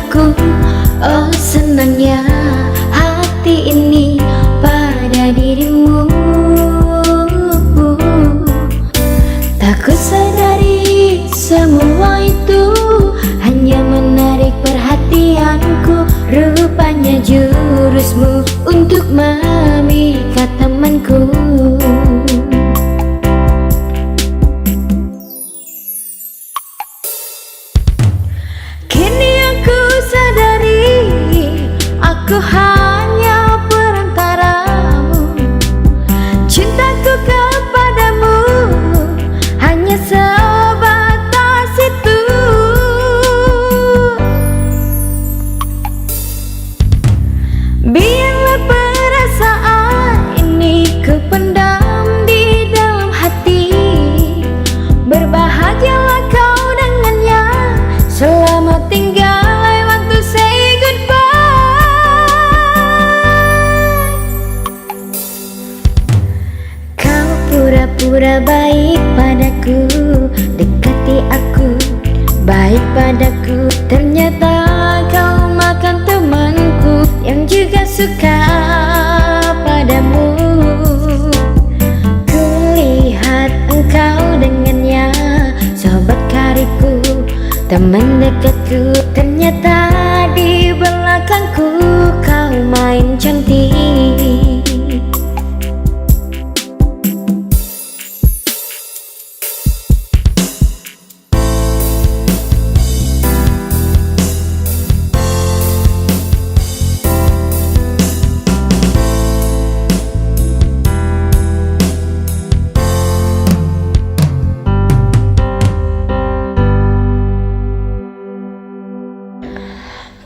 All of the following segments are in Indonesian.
padaku. Oh senangnya hati ini pada dirimu. Tak kusadari semua itu hanya menarik perhatianku. Rupanya jurusmu untuk memikat temanku. Kini aku sadari aku hanya perantaramu. Cintaku kepadamu hanya sebatas itu. Biarlah perasaan ini ku pendam di dalam hati. Berbahagialah kau dengannya selama tinggal I want to say goodbye. Kau pura-pura baik padaku, dekati aku, baik padaku. Ternyata kau makan temanku yang juga suka padamu. Kulihat engkau dengannya, sobat karibku, teman dekatku. Ternyata di belakangku kau main cantik.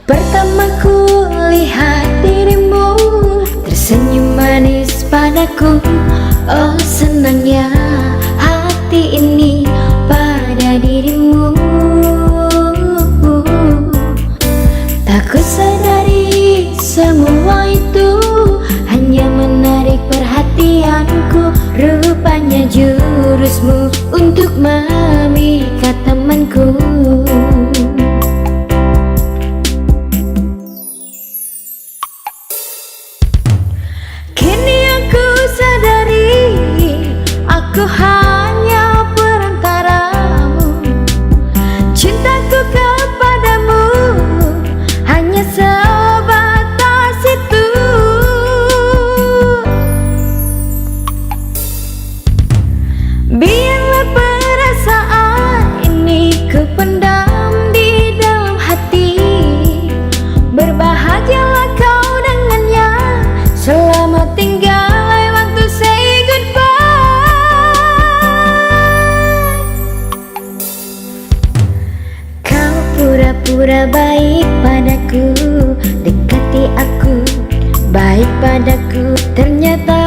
Pertama ku lihat dirimu tersenyum manis padaku. Oh senangnya hati ini pada dirimu. Tak kusadari semua itu hanya menarik perhatianku. Rupanya jurusmu untuk memikat temanku. Aku hanya perantaramu. Cintaku kepadamu hanya sebatas itu. Biarlah perasaan ini ku pendam di dalam hati. Berbahagialah kau dengannya selama tinggal I want to say goodbye. Pura-pura baik padaku, dekati aku, baik padaku. Ternyata